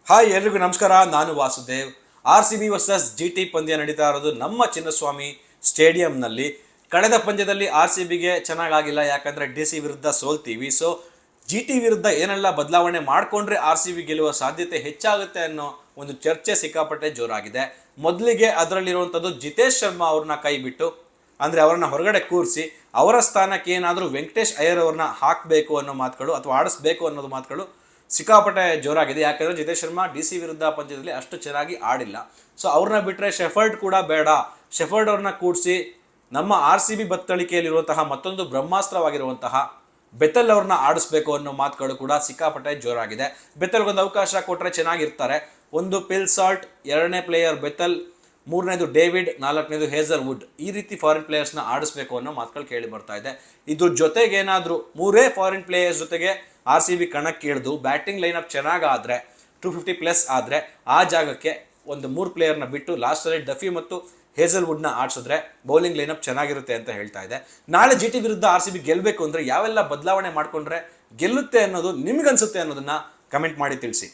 Hi ಎಲ್ರಿಗೂ ನಮಸ್ಕಾರ. ನಾನು ವಾಸುದೇವ್. RCB ವರ್ಸಸ್ GT ಪಂದ್ಯ ನಡೀತಾ ಇರೋದು ನಮ್ಮ ಚಿನ್ನಸ್ವಾಮಿ ಸ್ಟೇಡಿಯಂನಲ್ಲಿ. ಕಳೆದ ಪಂದ್ಯದಲ್ಲಿ RCBಗೆ ಚೆನ್ನಾಗಾಗಿಲ್ಲ, ಯಾಕಂದರೆ DC ವಿರುದ್ಧ ಸೋಲ್ತೀವಿ. ಸೊ GT ವಿರುದ್ಧ ಏನೆಲ್ಲ ಬದಲಾವಣೆ ಮಾಡಿಕೊಂಡ್ರೆ RCB ಗೆಲ್ಲುವ ಸಾಧ್ಯತೆ ಹೆಚ್ಚಾಗುತ್ತೆ ಅನ್ನೋ ಒಂದು ಚರ್ಚೆ ಸಿಕ್ಕಾಪಟ್ಟೆ ಜೋರಾಗಿದೆ. ಮೊದಲಿಗೆ ಅದರಲ್ಲಿರುವಂಥದ್ದು ಜಿತೇಶ್ ಶರ್ಮಾ ಅವ್ರನ್ನ ಕೈ ಬಿಟ್ಟು, ಅಂದರೆ ಅವರನ್ನ ಹೊರಗಡೆ ಕೂರಿಸಿ ಅವರ ಸ್ಥಾನಕ್ಕೆ ಏನಾದರೂ ವೆಂಕಟೇಶ್ ಅಯ್ಯರ್ ಅವ್ರನ್ನ ಹಾಕಬೇಕು ಅನ್ನೋ ಮಾತುಗಳು ಅಥವಾ ಆಡಿಸ್ಬೇಕು ಅನ್ನೋದು ಮಾತುಗಳು ಸಿಕ್ಕಾಪಟ್ಟೆ ಜೋರಾಗಿದೆ. ಯಾಕಂದರೆ ಜಿತೇಶ್ ಶರ್ಮಾ DC ವಿರುದ್ಧ ಪಂದ್ಯದಲ್ಲಿ ಅಷ್ಟು ಚೆನ್ನಾಗಿ ಆಡಿಲ್ಲ. ಸೊ ಅವ್ರನ್ನ ಬಿಟ್ಟರೆ ಶೆಫರ್ಡ್ ಕೂಡ ಬೇಡ, ಶೆಫರ್ಡ್ ಅವ್ರನ್ನ ಕೂಡಿಸಿ ನಮ್ಮ RCB ಬತ್ತಳಿಕೆಯಲ್ಲಿರುವಂತಹ ಮತ್ತೊಂದು ಬ್ರಹ್ಮಾಸ್ತ್ರವಾಗಿರುವಂತಹ ಬೆತಲ್ ಅವ್ರನ್ನ ಆಡಿಸ್ಬೇಕು ಅನ್ನೋ ಮಾತುಗಳು ಕೂಡ ಸಿಕ್ಕಾಪಟ್ಟೆ ಜೋರಾಗಿದೆ. ಬೆತಲ್ಗೊಂದು ಅವಕಾಶ ಕೊಟ್ಟರೆ ಚೆನ್ನಾಗಿರ್ತಾರೆ. ಒಂದು ಪಿಲ್ ಸಾಲ್ಟ್, ಎರಡನೇ ಪ್ಲೇಯರ್ ಬೆತಲ್, ಮೂರನೇದು ಡೇವಿಡ್, ನಾಲ್ಕನೇದು ಹೇಸಲ್ವುಡ್, ಈ ರೀತಿ ಫಾರಿನ್ ಪ್ಲೇಯರ್ಸ್ನ ಆಡಿಸ್ಬೇಕು ಅನ್ನೋ ಮಾತುಗಳು ಕೇಳಿ ಬರ್ತಾ ಇದೆ. ಇದ್ರ ಜೊತೆಗೆ ಏನಾದರೂ ಮೂರೇ ಫಾರಿನ್ ಪ್ಲೇಯರ್ಸ್ ಜೊತೆಗೆ RCB ಕಣಕ್ಕೆ ಇಳಿದು ಬ್ಯಾಟಿಂಗ್ ಲೈನಪ್ ಚೆನ್ನಾಗಾದರೆ 250+ ಆದರೆ ಆ ಜಾಗಕ್ಕೆ ಒಂದು 3 ಪ್ಲೇಯರ್ನ ಬಿಟ್ಟು ಲಾಸ್ಟಲ್ಲಿ ಡಫಿ ಮತ್ತು ಹೇಸಲ್ವುಡ್ನ ಆಡಿಸಿದ್ರೆ ಬೌಲಿಂಗ್ ಲೈನಪ್ ಚೆನ್ನಾಗಿರುತ್ತೆ ಅಂತ ಹೇಳ್ತಾ ಇದೆ. ನಾಳೆ GT ವಿರುದ್ಧ RCB ಗೆಲ್ಲಬೇಕು ಅಂದರೆ ಯಾವೆಲ್ಲ ಬದಲಾವಣೆ ಮಾಡಿಕೊಂಡ್ರೆ ಗೆಲ್ಲುತ್ತೆ ಅನ್ನೋದು ನಿಮ್ಗನ್ಸುತ್ತೆ ಅನ್ನೋದನ್ನ ಕಮೆಂಟ್ ಮಾಡಿ ತಿಳಿಸಿ.